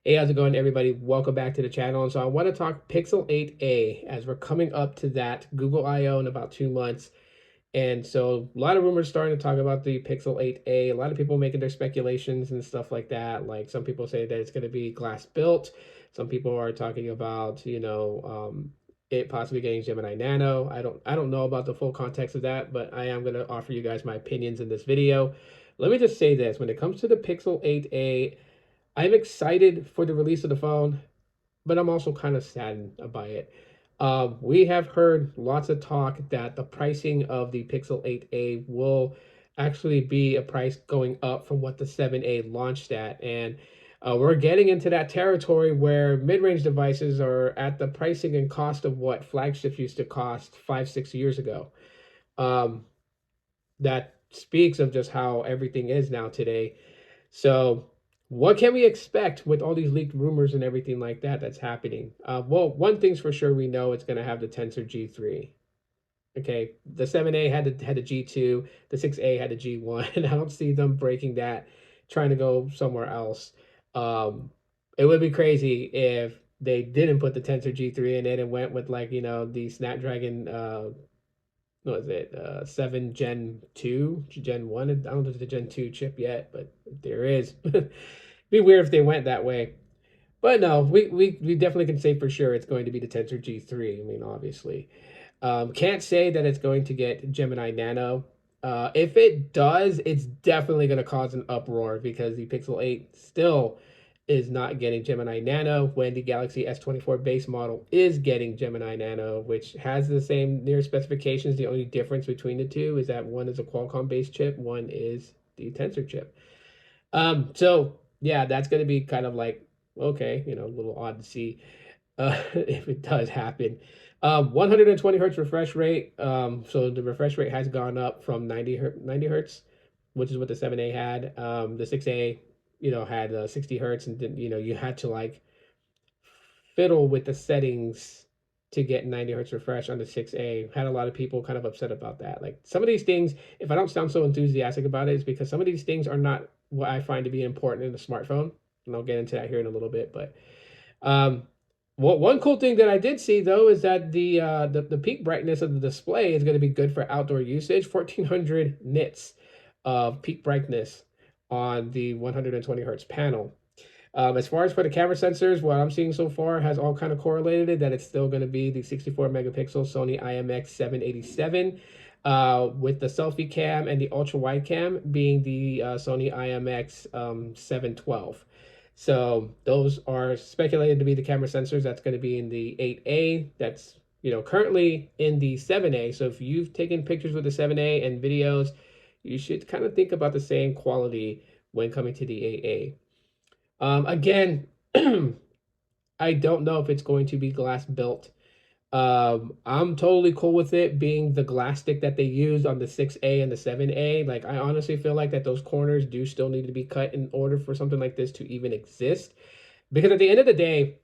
Hey, how's it going, everybody? Welcome back to the channel. And so I want to talk Pixel 8a as we're coming up to that Google I/O in about 2 months. And so a lot of rumors starting to talk about the Pixel 8a. A lot of people making their speculations and stuff like that. Like some people say that it's going to be glass built. Some people are talking about, it possibly getting Gemini Nano. I don't know about the full context of that, but I am going to offer you guys my opinions in this video. Let me just say this: when it comes to the Pixel 8a, I'm excited for the release of the phone, but I'm also kind of saddened by it. We have heard lots of talk that the pricing of the Pixel 8a will actually be a price going up from what the 7a launched at. And we're getting into that territory where mid-range devices are at the pricing and cost of what flagships used to cost 5, 6 years ago. Um, that speaks of just how everything is now today. So, what can we expect with all these leaked rumors and everything like that that's happening? Well, one thing's for sure, we know it's going to have the Tensor G3. Okay, the 7A had a G2, the 6A had a G1, and I don't see them breaking that, trying to go somewhere else. Um, it would be crazy if they didn't put the Tensor G3 in it and went with, like, the Snapdragon what is it, 7 Gen 2, Gen 1. I don't know if there's a Gen 2 chip yet, but there is. Be weird if they went that way. But no, we definitely can say for sure it's going to be the Tensor G3. I mean, obviously. Can't say that it's going to get Gemini Nano. If it does, it's definitely going to cause an uproar because the Pixel 8 still is not getting Gemini Nano when the Galaxy S24 base model is getting Gemini Nano, which has the same near specifications. The only difference between the two is that one is a Qualcomm based chip, one is the Tensor chip. So yeah, that's going to be kind of like, okay, a little odd to see if it does happen. 120 hertz refresh rate. So the refresh rate has gone up from 90 hertz, which is what the 7A had. The 6A, had 60 hertz, and then, you had to like fiddle with the settings to get 90 hertz refresh on the 6A. Had a lot of people kind of upset about that. Like some of these things, if I don't sound so enthusiastic about it, it's because some of these things are not what I find to be important in a smartphone. And I'll get into that here in a little bit. But um, one cool thing that I did see though is that the peak brightness of the display is going to be good for outdoor usage. 1400 nits of peak brightness on the 120 hertz panel. As far as for the camera sensors, what I'm seeing so far has all kind of correlated that it's still going to be the 64 megapixel Sony IMX 787, with the selfie cam and the ultra wide cam being the Sony IMX 712. So those are speculated to be the camera sensors. That's going to be in the 8A. That's currently in the 7A. So if you've taken pictures with the 7A and videos, you should kind of think about the same quality when coming to the 8A. Again, I don't know if it's going to be glass built. I'm totally cool with it being the glass stick that they used on the 6A and the 7A. Like, I honestly feel like that those corners do still need to be cut in order for something like this to even exist. Because at the end of the day,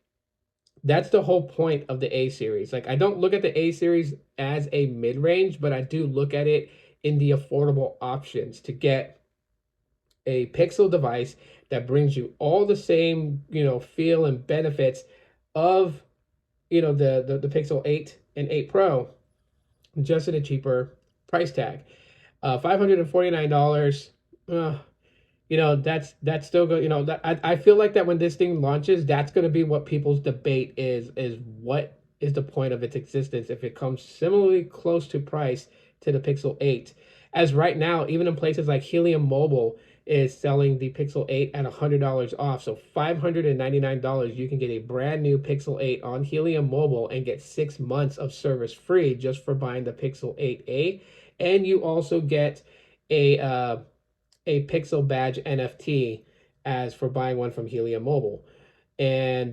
that's the whole point of the A series. Like, I don't look at the A series as a mid-range, but I do look at it in the affordable options to get a Pixel device that brings you all the same, feel and benefits of, the Pixel 8 and 8 Pro, just at a cheaper price tag. $549. That's still good. That I feel like that when this thing launches, that's going to be what people's debate is what is the point of its existence if it comes similarly close to price to the Pixel 8. As right now, even in places like Helium Mobile is selling the Pixel 8 at $100 off. So $599, you can get a brand new Pixel 8 on Helium Mobile and get 6 months of service free just for buying the Pixel 8a. And you also get a Pixel Badge NFT as for buying one from Helium Mobile. And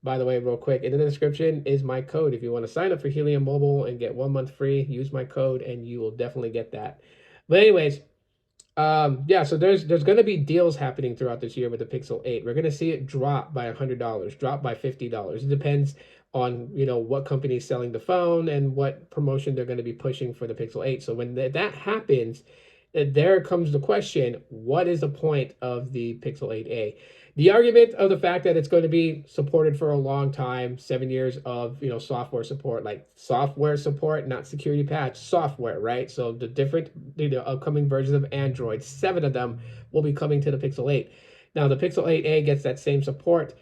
by the way, real quick, in the description is my code. If you want to sign up for Helium Mobile and get 1 month free, use my code and you will definitely get that. But anyways, yeah, so there's going to be deals happening throughout this year with the Pixel 8. We're going to see it drop by $100, drop by $50. It depends on, what company is selling the phone and what promotion they're going to be pushing for the Pixel 8. So when that happens, there comes the question, what is the point of the Pixel 8a? The argument of the fact that it's going to be supported for a long time, 7 years of software support, like software support, not security patch, software, right? So the different upcoming versions of Android, 7 of them will be coming to the Pixel 8. Now the Pixel 8a gets that same support.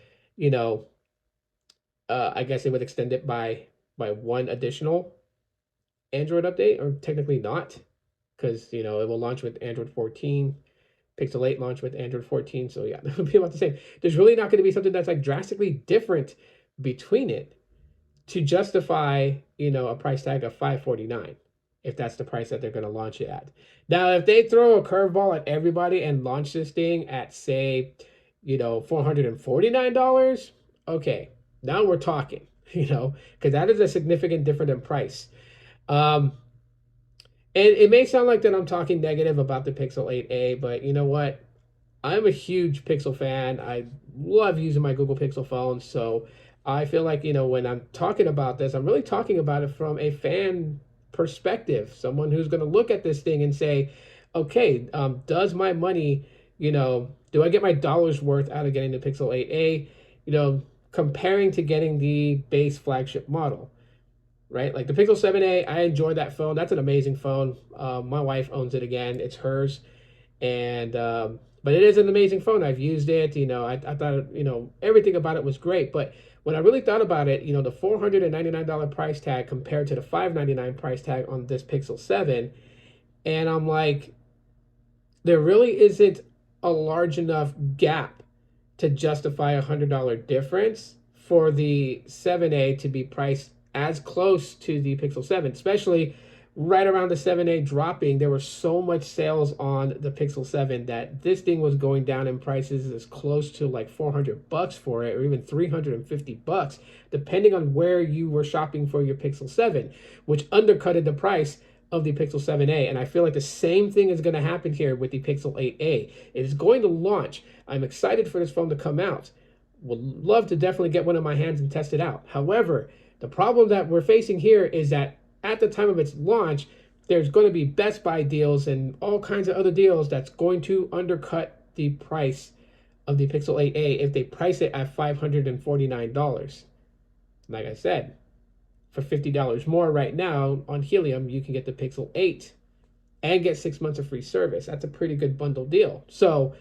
I guess it would extend it by one additional Android update, or technically not, because it will launch with Android 14. Pixel 8 launched with Android 14, so yeah, it would be about the same. There's really not going to be something that's like drastically different between it to justify, a price tag of $549, if that's the price that they're going to launch it at. Now, if they throw a curveball at everybody and launch this thing at, say, $449, okay, now we're talking, because that is a significant difference in price. And it may sound like that I'm talking negative about the Pixel 8a, but you know what? I'm a huge Pixel fan. I love using my Google Pixel phone. So I feel like, when I'm talking about this, I'm really talking about it from a fan perspective. Someone who's going to look at this thing and say, okay, does my money, do I get my dollar's worth out of getting the Pixel 8a, comparing to getting the base flagship model? Right? Like the Pixel 7a, I enjoy that phone. That's an amazing phone. My wife owns it again. It's hers. And, but it is an amazing phone. I've used it. I thought, everything about it was great. But when I really thought about it, the $499 price tag compared to the $599 price tag on this Pixel 7, and I'm like, there really isn't a large enough gap to justify a $100 difference for the 7a to be priced as close to the Pixel 7, especially right around the 7a dropping. There were so much sales on the Pixel 7 that this thing was going down in prices as close to like $400 for it, or even $350, depending on where you were shopping for your Pixel 7, which undercutted the price of the Pixel 7a. And I feel like the same thing is going to happen here with the Pixel 8a. It is going to launch. I'm excited for this phone to come out. Would love to definitely get one in my hands and test it out. However, the problem that we're facing here is that at the time of its launch, there's going to be Best Buy deals and all kinds of other deals that's going to undercut the price of the Pixel 8a if they price it at $549. Like I said, for $50 more right now on Helium, you can get the Pixel 8 and get 6 months of free service. That's a pretty good bundle deal. So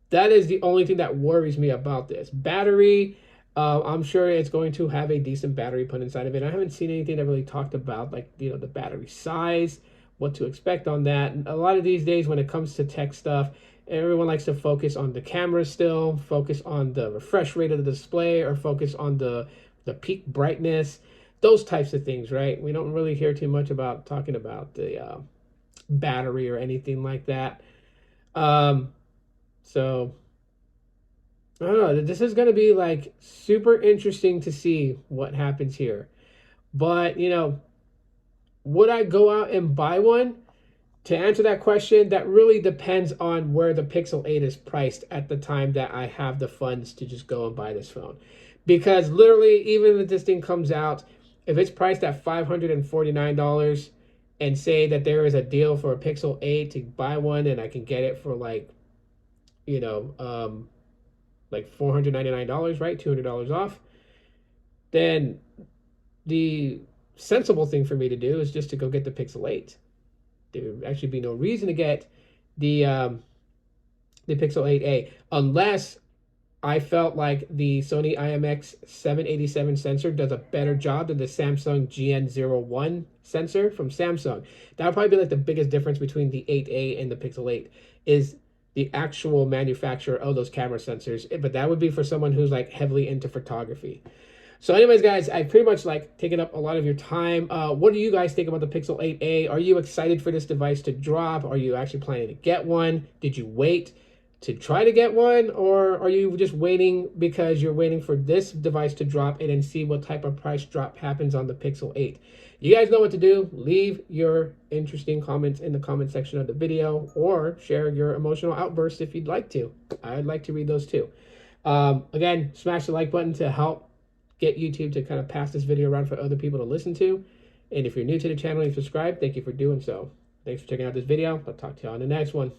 that is the only thing that worries me about this. Battery, I'm sure it's going to have a decent battery put inside of it. I haven't seen anything that really talked about like, the battery size, what to expect on that. And a lot of these days when it comes to tech stuff, everyone likes to focus on the camera still, focus on the refresh rate of the display, or focus on the peak brightness, those types of things, right? We don't really hear too much about talking about the battery or anything like that. So I don't know. This is going to be like super interesting to see what happens here. But, would I go out and buy one? To answer that question, that really depends on where the Pixel 8 is priced at the time that I have the funds to just go and buy this phone. Because literally, even if this thing comes out, if it's priced at $549 and say that there is a deal for a Pixel 8 to buy one and I can get it for like, like $499, right? $200 off, then the sensible thing for me to do is just to go get the Pixel 8. There would actually be no reason to get the Pixel 8a unless I felt like the Sony IMX787 sensor does a better job than the Samsung GN01 sensor from Samsung. That would probably be like the biggest difference between the 8a and the Pixel 8 is the actual manufacturer of those camera sensors. But that would be for someone who's like heavily into photography. So anyways, guys, I pretty much like taken up a lot of your time. What do you guys think about the Pixel 8a? Are you excited for this device to drop? Are you actually planning to get one? Did you wait to try to get one? Or are you just waiting because you're waiting for this device to drop and then see what type of price drop happens on the Pixel 8? You guys know what to do. Leave your interesting comments in the comment section of the video, or share your emotional outbursts if you'd like to. I'd like to read those too. Again, smash the like button to help get YouTube to kind of pass this video around for other people to listen to. And if you're new to the channel and subscribe, thank you for doing so. Thanks for checking out this video. I'll talk to you on the next one.